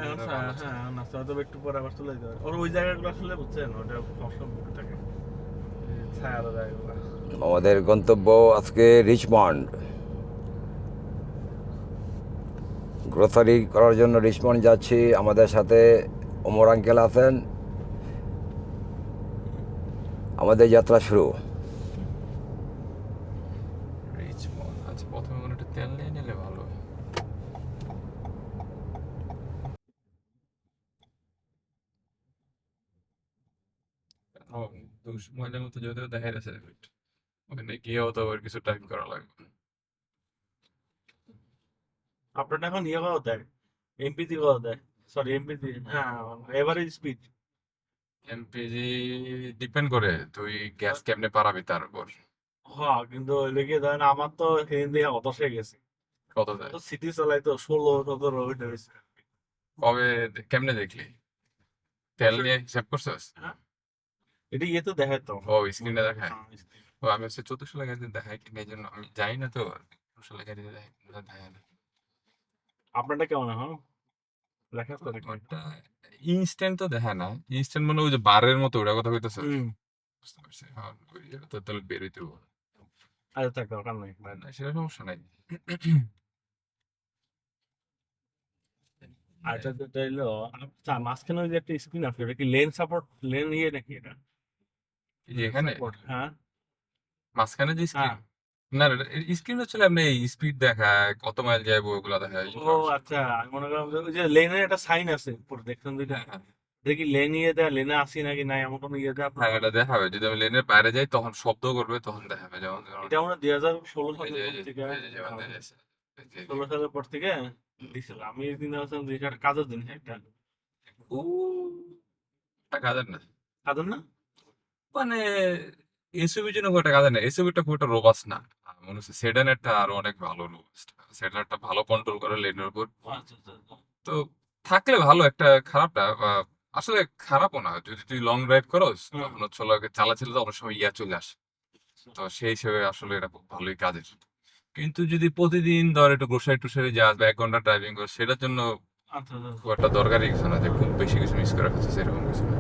ভালো ছিল। হ্যাঁ নাস্তা হয়তো একটু পরে আবার চলে যেতে পারে। ওর ওই জায়গাগুলো আসলে বুঝছেন ওটা সবসময় বুকে থাকে, ছায়ালো জায়গাগুলো। আমাদের গন্তব্য আজকে রিচমন্ড। গ্রোসারি করার জন্য রিচমন্ড যাচ্ছি। আমাদের সাথে ওমর আঙ্কেল আছেন। আমাদের যাত্রা শুরু। রিচমন্ড আচ্ছা, প্রথমে কোনো একটা তেল নিয়ে নিলে ভালো। ও, 2 মহিলার মতো যদিও দেখা যাচ্ছে ওখানে গিয়েও তো আবার কিছু টাইপ করা লাগবে। আপনারটা এখন ইয়ে কত দেয়, এমপিজি কত দেয়, সরি এমপিজি, হ্যাঁ এভারেজ স্পিড। এমপিজি ডিপেন্ড করে তুই গ্যাস কেমনে পারাবি তার উপর। হ্যাঁ কিন্তু ওই লেগে ধরেন আমার তো সেদিন দিয়ে হতাশ হয়ে গেছে। কত দেয়? তো সিটি চালাই তো 16-17 ওইটা হয়েছে। কবে কেমনে দেখলি? তেল আসলে নিয়ে হিসাব করছিস? হ্যাঁ, এটা ইয়ে তো দেখায় তো। ও স্ক্রিনে দেখায়। হ্যাঁ, ও আমি হচ্ছে 1400 লাগাইতে দেখায় কিনা এই জন্য আমি জানি না তো। 1400 লাগাইতে দেখায় না। আপনারটা কেমন এখন লেখা তো নাকি? ওটা ইনস্ট্যান্ট তো দেখায় না। ইনস্ট্যান্ট মানে ওই যে বারের মতো ওটা কথা কইতেছিস? হুম। বুঝতে পারছি। হ্যাঁ, ওই এটা তো তাহলে বের হইতে হবে। আচ্ছা থাক দরকার নাই। না সেটা সমস্যা নাই। আর এটা যেটা হলো আচ্ছা মাঝখানে ওই যে একটা স্ক্রিন আছে এটা কি লেন সাপোর্ট, লেন ইয়ে নাকি এটা? এই যে লেন এখানে সাপোর্ট, হ্যাঁ। মাঝখানে যে হ্যাঁ। স্ক্রিন, না না স্ক্রিন হচ্ছে আপনি স্পিড দেখায় কত মাইল যাইবো ওগুলা দেখায় ও আচ্ছা, আমি মনে করলাম যে ওই যে লেনের একটা সাইন আছে উপরে দেখছেন দুইটা, হ্যাঁ হ্যাঁ দেখি লেন ইয়ে দেয়, লেনে আসি নাকি নাই এমন কোনো ইয়ে দেয় আপনার? হ্যাঁ, এটা দেখাবে যদি আমি লেনের বাইরে যাই তখন শব্দ করবে তখন দেখাবে যেমন যেমন এটা আমরা 2016 এই সালের যে পর থেকে, এই যে যেমন দেখা যাচ্ছে, এই যে 16 সালের পর থেকে দিছিল। আমি এই দিন ভাবছিলাম যে এটা একটা কাজের জিনিস একটা, ও টাকা দেন না কাজের না। মানে এসইউভির জন্য খুব একটা কাজে না, এসইউভিটা খুব একটা রোবাস্ট না। মনে হচ্ছে সেডানেরটা আরো অনেক ভালো রোবাস্ট। সেডানেরটা ভালো কন্ট্রোল করে লেনের উপর। আচ্ছা আচ্ছা আচ্ছা। তো থাকলে ভালো একটা, খারাপটা আসলে খারাপও না যদি তুই লং ড্রাইভ করস হুম। তখন হচ্ছে হলো চালাচ্ছিলে তো অনেক সময় ইয়া চলে আসে। তো সেই হিসেবে আসলে এটা খুব ভালোই কাজের। কিন্তু যদি প্রতিদিন ধর একটু গ্রোসারি টুসারি যাস বা 1 ঘন্টা ড্রাইভিং কর সেটার জন্য আচ্ছা আচ্ছা খুব একটা দরকারি কিছু না যে খুব বেশি কিছু মিস করে ফেলছে সেরকম কিছু না।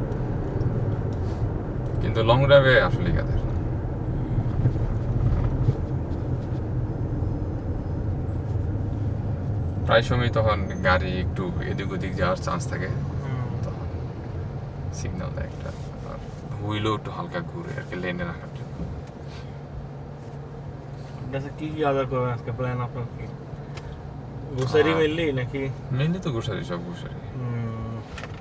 কিন্তু লং ড্রাইভে আসলেই কাজের। প্রায় সময় তখন গাড়ি একটু এদিক ওদিক যাওয়ার চান্স থাকে, হুম। তখন সিগন্যাল দেয় একটা। আর হুইলও একটু হালকা ঘুরে আর কি লেনে রাখার জন্য। আপনার কি কি অর্ডার করবেন আজকে, প্ল্যান আপনার কি? গ্রোসারি আর মেনলি নাকি? মেনলি তো গ্রোসারি, সব গ্রোসারি।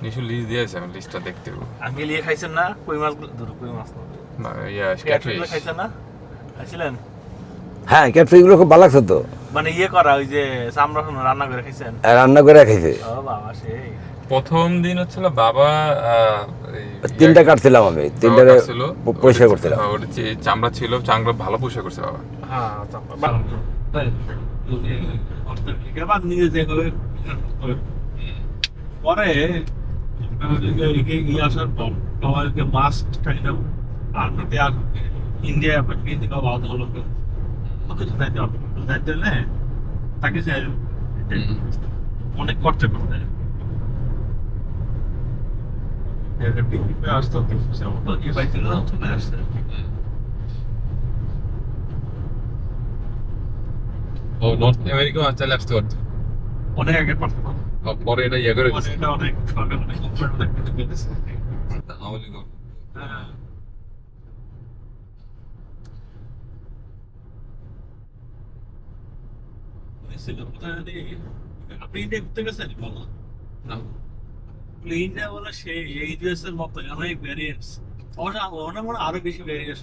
নিশু লিস্ট দিয়েছে, আমি লিস্টটা দেখতে হবে। আঙ্কেল ইয়ে খাইছেন না কই মাছগুলো, ধরো কই মাছ না, না ইয়া ক্যাটফিশগুলো ক্যাটফিশ। খাইছেন না? খাইছিলেন? হ্যাঁ, ক্যাটফিশগুলো খুব ভালো লাগছে তো। মানে ইয়ে করা ওই যে চামড়া রান্না করে খাইছেন? রান্না করে খাইছে। ও বাবা সেই। প্রথম দিন হচ্ছিল বাবা এই তিনটা কাটছিলাম আমি, বাবা তিনটারে কাটছিল পরিষ্কার করছিলাম। ওটা চামড়া ছিল, চামড়া ভালো পরিষ্কার করছে বাবা। হ্যাঁ চামড়া বাহ, তাই। এবার নিজে যেভাবে পরে ইয়ে আসার পর সবাইকে মাস্ট কাইন্ড অফ আর্মিতে আর ইন্ডিয়া পাঠিয়ে দেওয়া ভালো হলো। কিছু দায়িত্ব হবে, দায়িত্ব নেই তাকে যে হুম। অনেক খরচা করতে হয়। আসতে হতো ইয়ে পাইছিল চলে আসছে। ও নর্থ আমেরিকা চলে আসতে পারতো। অনেক আগে পারতো না। পরে এটা ইয়ে করে মানে দিচ্ছে। এটা অনেক সরকার অনেক অনেক কিছু পেতেছে। আওয়ামী লীগ। হ্যাঁ। ছিল কোথায় জানি, আপনি ইন্ডিয়া ঘুরতে গেছেন বলো? না ইন্ডিয়া বলে সেই এই ইউএস এর মতো অনেক ভ্যারিয়েন্টস, অবশ্য অনেক মনে হয় আরো বেশি ভ্যারিয়েন্স।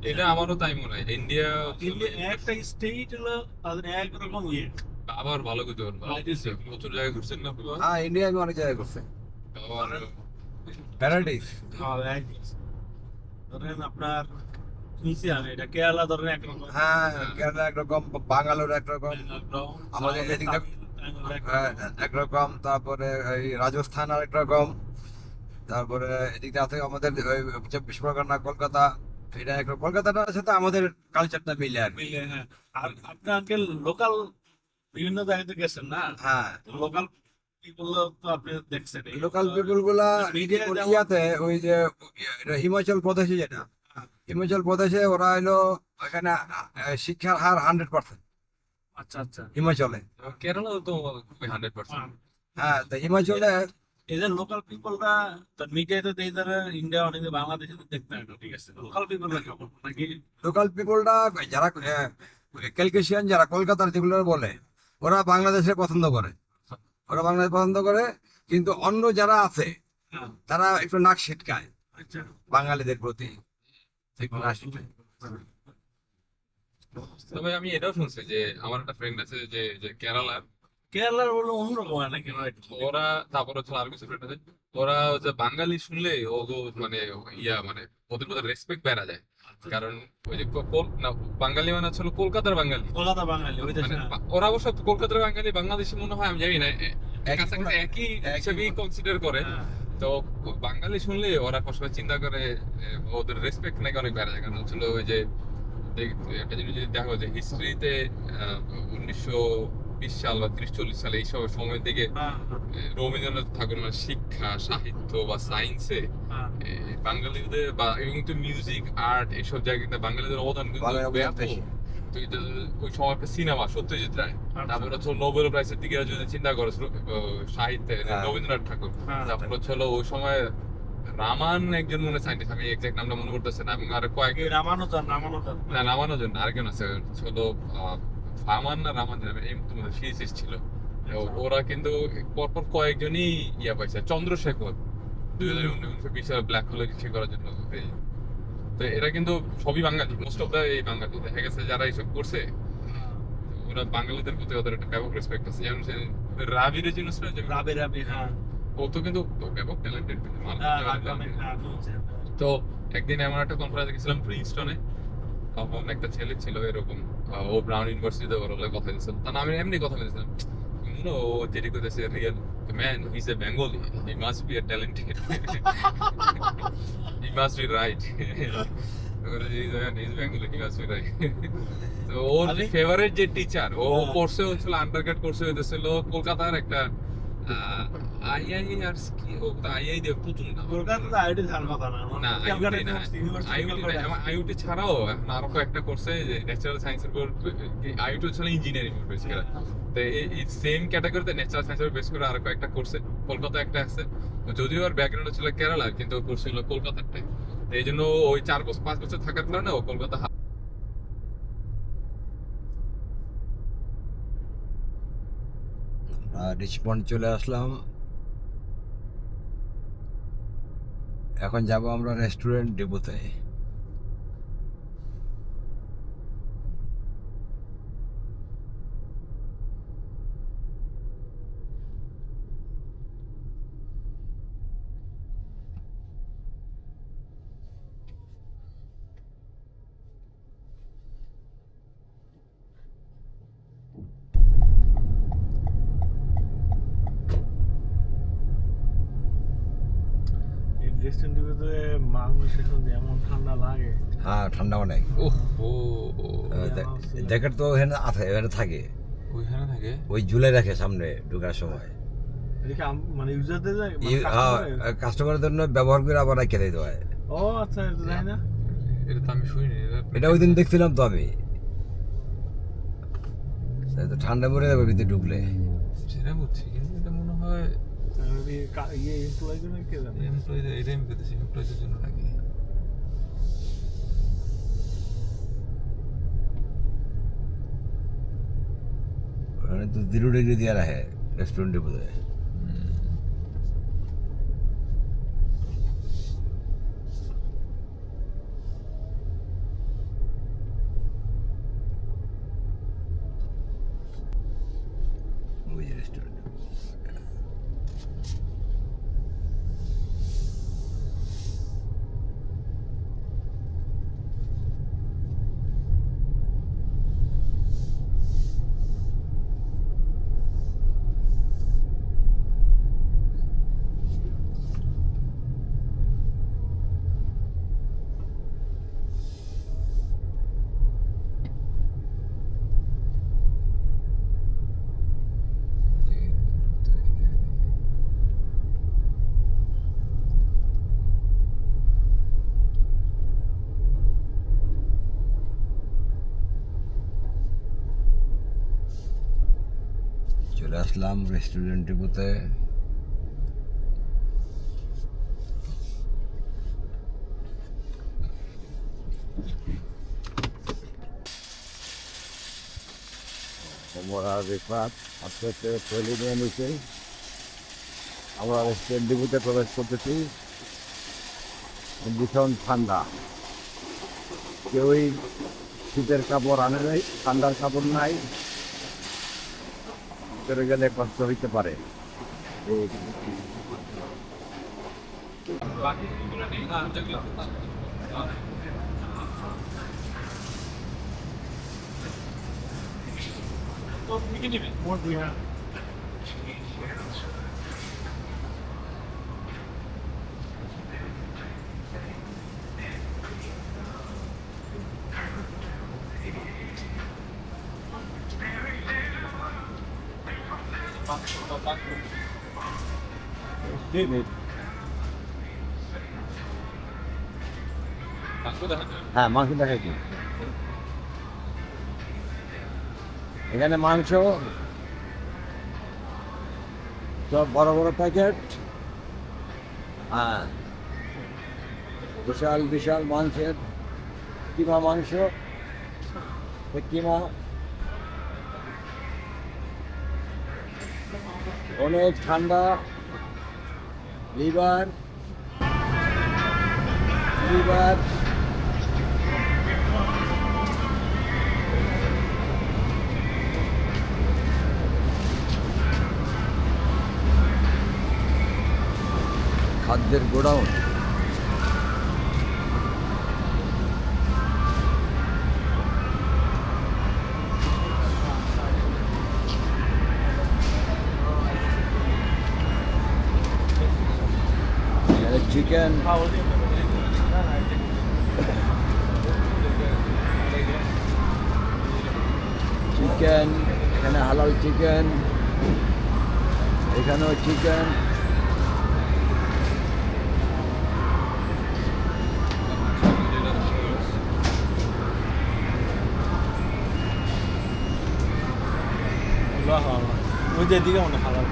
এটা আমারও তাই মনে হয়। ইন্ডিয়া ইন্ডিয়া একটা স্টেট হলো তাদের একরকম ইয়ে। আবার ভালো করতে পারবো। Varieties. প্রচুর জায়গায় ঘুরছেন না আপনি? হ্যাঁ, ইন্ডিয়া আমি অনেক জায়গায় করছি। আবার প্যারাডাইস। varieties। ধরেন আপনার শুনছি আমি এটা কেরালা ধরেন একরকম, হ্যাঁ, কেরালা একরকম, বাঙ্গালোর একরকম, আমাদের এদিকে একরকম, তারপরে এই রাজস্থান আর একরকম, তারপরে এদিকে আছে আমাদের ওই 24 পরগনা কলকাতা, এটা একরকম। কলকাতাটার সাথে আমাদের কালচারটা মিলে আর কি। মিলে, হ্যাঁ। আর আপনার আঙ্কেল লোকাল বিভিন্ন জায়গাতে গেছেন না, হ্যাঁ, লোকাল এগুলো তো আপনি দেখছেন লোকাল পিপল গুলা মিডিয়া ইয়াতে ওই যে এটা হিমাচল প্রদেশে যেটা হিমাচল প্রদেশে ওরা হলো ওখানে শিক্ষার হার 100% আচ্ছা আচ্ছা হিমাচলে। কেরালা তো 100%। হ্যাঁ, তো হিমাচলে এদের লোকাল পিপলরা মিডিয়াতে দেয় তারা ইন্ডিয়া অনেকে বাংলাদেশে দেখতে হয় না, ঠিক আছে, লোকাল পিপলরা কেমন নাকি? লোকাল পিপলটা যারা ক্যালকেশিয়ান যারা কলকাতার যেগুলো বলে ওরা বাংলাদেশে পছন্দ করে, ওরা বাংলাদেশ পছন্দ করে, কিন্তু অন্য যারা আছে হ্যাঁ, তারা একটু নাক ছিটকায় আচ্ছা বাঙালিদের প্রতি, একটু নাক ছিটকায়। তবে আমি এটাও শুনছি যে আমার একটা ফ্রেন্ড আছে যে যে কেরালার, কেরালার বলে অন্যরকম হয় নাকি? ওরা তারপর হচ্ছে আরো কিছু ফ্রেন্ড আছে, ওরা হচ্ছে বাঙালি শুনলে ও মানে মানে ওদের মধ্যে রেসপেক্ট বেড়া যায়। কারণ ওই যে না, বাঙালি মানে হচ্ছে হলো কলকাতার বাঙালি, কলকাতা বাঙালি ওই দেশে, মানে হ্যাঁ। ওরা অবশ্য কলকাতার বাঙালি বাংলাদেশি মনে হয় আমি জানি না, কাছাকাছি একই হিসেবেই কনসিডার করে। হ্যাঁ, তো বাঙালি শুনলে ওরা সবসময় চিন্তা করে ওদের রেসপেক্ট নাকি অনেক বেড়ে যায়। কারণ হচ্ছিল ওই যে একটা জিনিস যদি দেখো যে হিস্ট্রিতে 1920 সাল বা 30-40 সালে এইসব সময়ের দিকে হ্যাঁ, রবীন্দ্রনাথ ঠাকুর মানে শিক্ষা সাহিত্য বা সায়েন্সে হ্যাঁ, বাঙালিদের বা কিন্তু মিউজিক আর্ট এইসব জায়গায় কিন্তু বাঙালিদের অবদান কিন্তু বাংলার অবদান ব্যাপক। বেশি। তো এটা ওই সময় একটা সিনেমা সত্যজিৎ রায়, তারপর হচ্ছে নোবেল প্রাইজের দিকে যদি চিন্তা করো সাহিত্যে হ্যাঁ। রবীন্দ্রনাথ ঠাকুর, হ্যাঁ, তারপর হচ্ছে হলো ওই সময় রামান একজন মনে সাইন্টিস্ট, আমি এক্সাক্ট নামটা মনে করতেছে না, এবং আর কয়েক এই রামানুজন রামানুজন না রামানোর জন্য আরেকজন আছে হচ্ছে হলো ফামান না রামান এই তোমাদের ফিজিসিস্ট ছিল। তো ওরা কিন্তু পরপর কয়েকজনই ইয়া পাইছে, চন্দ্রশেখর 2019 সালে ব্ল্যাক হোলে কিছু করার জন্য তো এরা কিন্তু সবই বাঙালি, মোস্ট অফ দা এই বাঙালি দেখা গেছে যারা এইসব করছে। ওরা বাঙালিদের প্রতি ওদের একটা ব্যাপক রেসপেক্ট আছে। যেমন সে রাবির জিনিস না, যে রাবে রাবে, হ্যাঁ, ও তো কিন্তু ব্যাপক ট্যালেন্টেড। হ্যাঁ, হ্যাঁ, বলছে। তো একদিন এমন একটা কনফারেন্সে গেছিলাম প্রিন্সটনে, তখন একটা ছেলে ছিল এরকম, ও ব্রাউন ইউনিভার্সিটিতে ওর হলে কথা বলছিল, তা আমি এমনি কথা বলছিলাম, ও যেটি করতেছে real man, he is a Bengali, he must B a talented, he must be right, তো ওর ফেভারিট যে টিচার ও কোর্সে হচ্ছিল আন্ডারগ্রেড কোর্সে হইতেছিল কলকাতার একটা আইআই আর কি ও আইআই দিয়ে প্রথম না কলকাতাতে আইআইটি থাকার কথা না, না ক্যালকাটা আইওটি আইওটি ছাড়াও এখন আরো কয়েকটা কোর্সে যে ন্যাচারাল সায়েন্সের উপর আইওটি হচ্ছে ইঞ্জিনিয়ারিং বেস করে, তো এই সেম ক্যাটাগরিতে ন্যাচারাল সায়েন্সের বেস করে আরো কয়েকটা কোর্সে কলকাতা একটা আছে, যদিও ওর ব্যাকগ্রাউন্ড ছিল কেরালা কিন্তু কোর্স ছিল কলকাতারটাই, এই জন্য ওই 4-5 বছর থাকার কারণে ও কলকাতা রিচমন্ড চলে আসলাম। এখন যাব আমরা রেস্টুরেন্ট ডেপুতে। রেস্টুরেন্ট ডিপোতে মাগুর সেখানে এমন ঠান্ডা লাগে। হ্যাঁ, ঠান্ডা অনেক। ও জ্যাকেট তো এখানে আছে, এখানে থাকে, ওইখানে থাকে ওই ঝুলে রাখে সামনে ঢোকার সময়। এদিকে মানে ইউজারদের যায়, কাস্টমারের জন্য ব্যবহার করে আবার রেখে দিতে হয়। ও আচ্ছা, এটা জানি না। এটা তো আমি শুনিনি, এটা ওই দিন দেখছিলাম তো আমি, তো ঠান্ডা পড়ে যাবে ভিতরে ঢুকলে। সেটা বুঝছি, কিন্তু এটা মনে হয় ইয়ে এমপ্লয় জন্য কে জানে। এমপ্লয়ীদের, এটা আমি পেতেছি এমপ্লয়ীদের জন্য নাকি। ওখানে তো 0 ডিগ্রি দিয়ে রাখে রেস্টুরেন্টে বোধ হয়। ওই যে রেস্টুরেন্ট। আসলাম রেস্টুরেন্ট ডিপোতে। আমরা রিফাত আস্তে আস্তে ট্রেনে নিয়ে নিয়েছি। আমরা রেস্টুরেন্ট ডিপোতে প্রবেশ করতেছি। ভীষণ ঠান্ডা, কেউই শীতের কাপড় আনে নাই, ঠান্ডার কাপড় নাই, ভিতরে গেলে কষ্ট হইতে পারে। হ্যাঁ, মাংস দেখাইছি। এখানে মাংস সব বড় বড় প্যাকেট। হ্যাঁ, বিশাল বিশাল মাংসের কিমা মাংস, কিমা অনেক ঠান্ডা। লিভার লিভার খাদ্যের গোডাউন। চিকেন, চিকেন, এখানে হালাল চিকেন, এখানেও চিকেন। ওই যে দিকে মনে হালাল।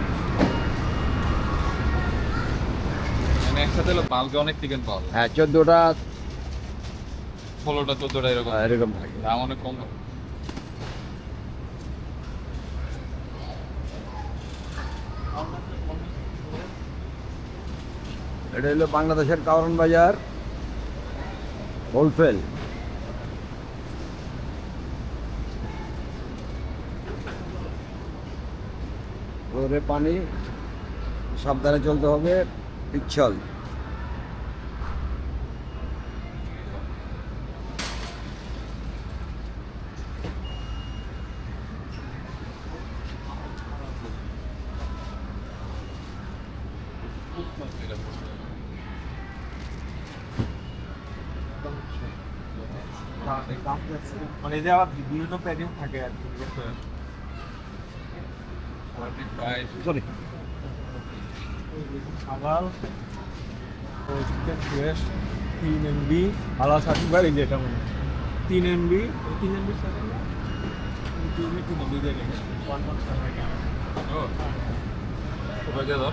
মানে একসাথে হলো বাল্কে অনেক চিকেন পাওয়া যায়। হ্যাঁ, 14টা 16টা 14টা এরকম এরকম থাকে। দাম অনেক কম। এটা হলো বাংলাদেশের কারণ বাজার হোলসেল। রোদে পানি, সাবধানে চলতে হবে, পিচ্ছল। মানে যে আবার বিভিন্ন প্যাকেজ থাকে আর কি। সরি হালাল চিকেন ফ্রেশ 3 MB হালাল সার্টিফাইড। এই যে এটা মনে 3 MB 3 MB সার্টিফাইড 3 MB দিয়ে দেন 1.7 ও কোথায় যা দাও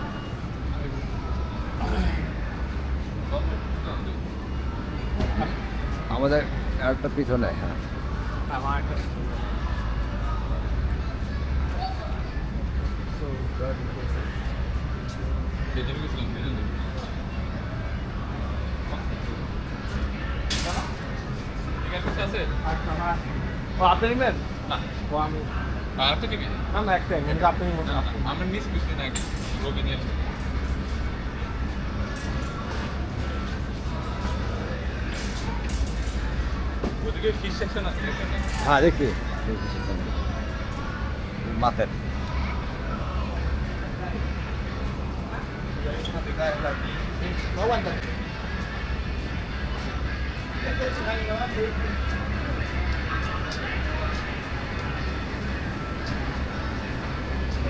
আমাদের একটা পিছনে। হ্যাঁ, আমার একটা যেদিন গেছিলাম সেদিন ঠিক আছে। ও আপনি নেবেন না ও আমি আর তো নিবি না না একটাই মানে আপনি না আমরা মিস কিছুদিন আগে রবি নিয়ে আসছি। ওদিকে ফিশ সেকশন আছে এখানে। হ্যাঁ, দেখছি মাছের।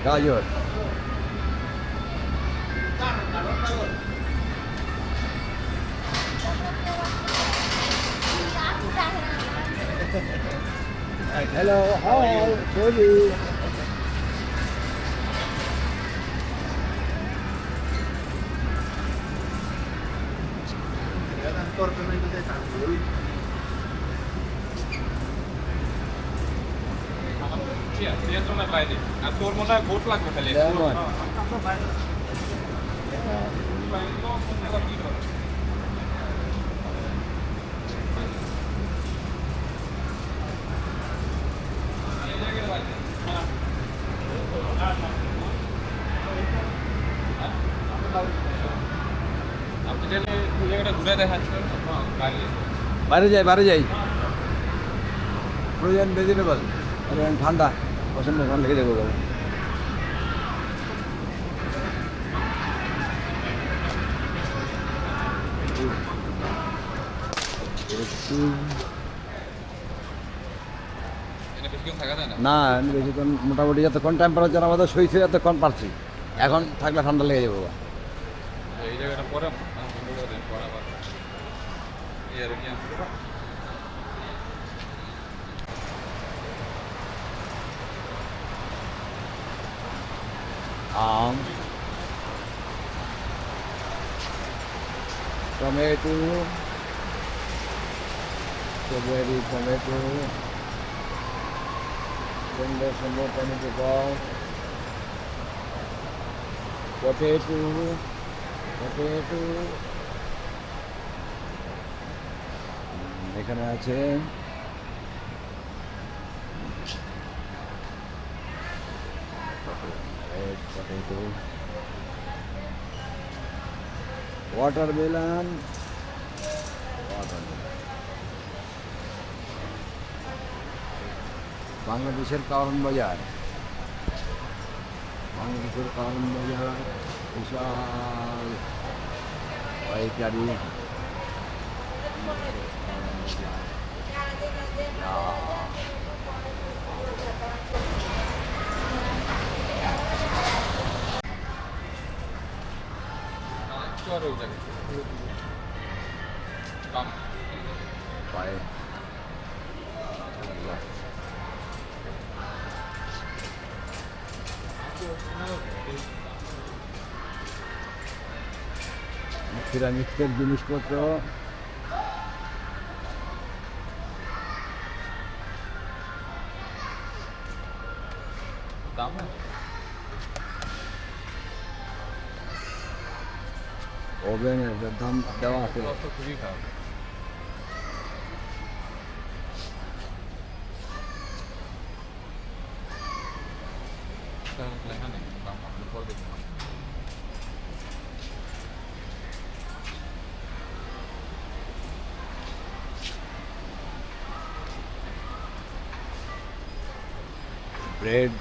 গাজর, hello, hi, baby. বাইরে আর তোর মনে হয় ভোট লাগবে খালি আপনি চাইলে ওই জায়গাটা ঘুরে দেখাচ্ছেন বাইরে বাইরে যাই ফ্রোজেন ভেজিটেবল ঠান্ডা প্রচন্ড ঠান্ডা লেগে যাবো এটা বেশিক্ষণ থাকা যায় না না আমি বেশিক্ষণ মোটামুটি যতক্ষণ টেম্পারেচার আমাদের সইছে যতক্ষণ পারছি এখন থাকলে ঠান্ডা লেগে যাবো এই জায়গাটা পরে বন্ধ করে দেন পরে আবার ইয়ার কি আম টমেটো strawberry টমেটো সুন্দর সুন্দর টমেটো গাছ পটেটো এখানে আছে পটেটো ওয়াটারমেলন বাংলাদেশের কারণ বাজার বিশাল পাইকারি আর ওই জায়গায় বাম পায়ে সিরামিক্সের জিনিসপত্র দাম ওভেনের দাম দেওয়া আছে খুবই খারাপ লেখা নেই দাম আপনি পরে দেখুন ব্রেড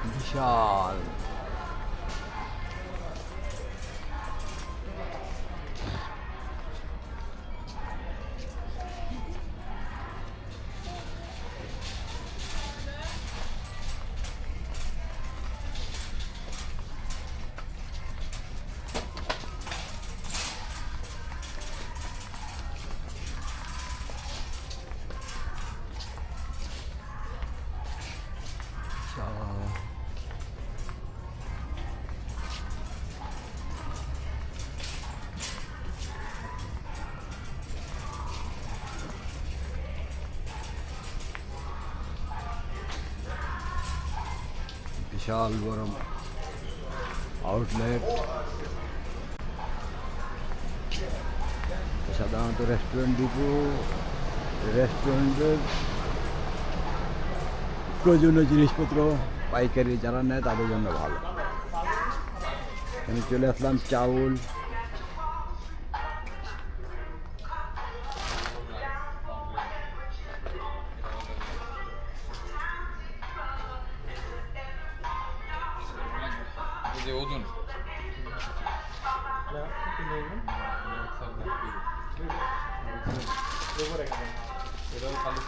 বিশাল বিশাল বড় আউটলেট সাধারণত রেস্টুরেন্টের প্রয়োজনীয় জিনিসপত্র পাইকারি যারা নেয় তাদের জন্য ভালো আমি চলে আসলাম চাউল যে ওজন এটাও খালি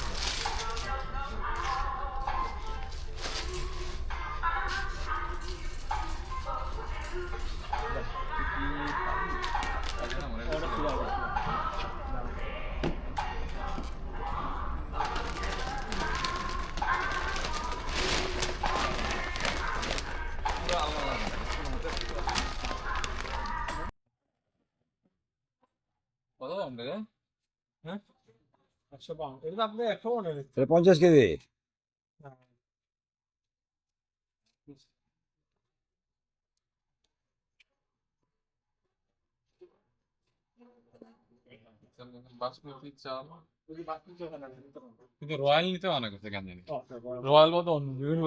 কত দাম রে? হ্যাঁ 152 এটা তো আপনি 100 মনে নিচ্ছেন। এটা 50 কেজি। হ্যাঁ। বাসমতি চাল যদি বাকি কিছু হয় না, নিতে পারবো। কিন্তু রয়্যাল নিতে অনেক আছে কেন জানি। রয়্যাল রয়্যাল মতো অন্য বিভিন্ন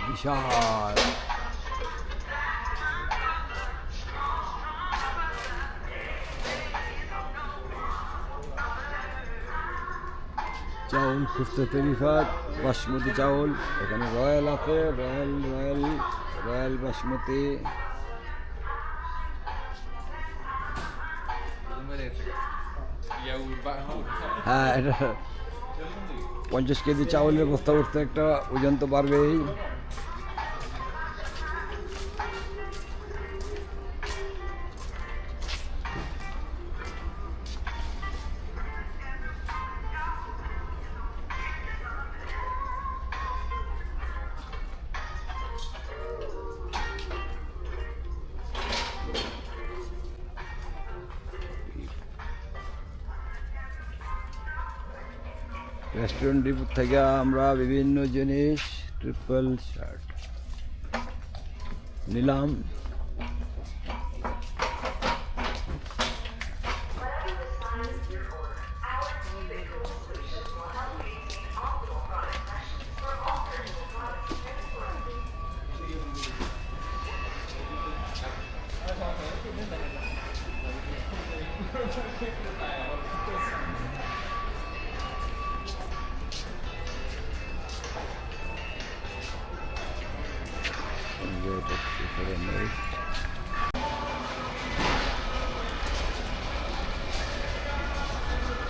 বিশাল চাউল খুঁজতে রিফাত, বাসমতি চাউল, এখানে রয়্যাল আছে, রয়্যাল বাসমতি। হ্যাঁ, এটা 50 কেজি চাউলের বস্তা উঠতে একটা ওজন তো বাড়বেই। রেস্টুরেন্ট ডিপো থেকে আমরা বিভিন্ন জিনিস ট্রিপল শার্ট নিলাম।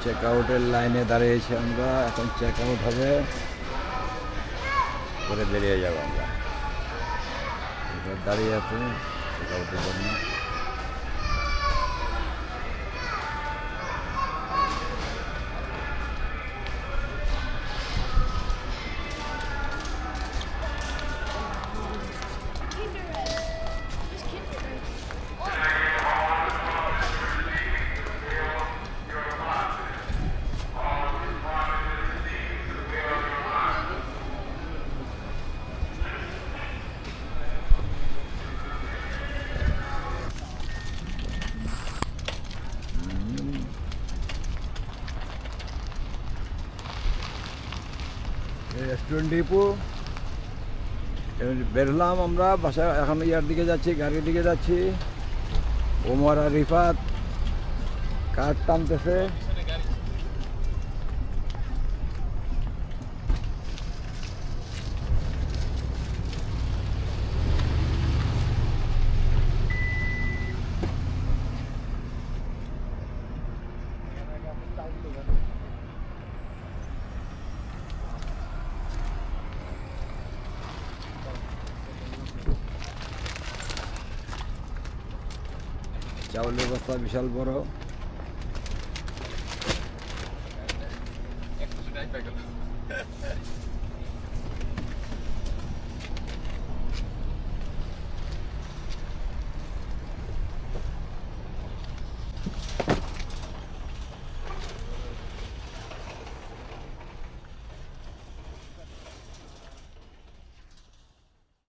চেক আউটের লাইনে দাঁড়িয়েছি আমরা, এখন চেক আউট হবে, করে বেরিয়ে যাবো আমরা। এবার দাঁড়িয়ে আছে চেক আউটের জন্য। রেস্টুরেন্ট ডিপো বেরলাম আমরা বাসা, এখন ইয়ার দিকে যাচ্ছি, গাড়ির দিকে যাচ্ছি। ওমর আর রিফাত কাঠ টানতেছে। চাউলের বস্তা বিশাল বড়। একশো টাকা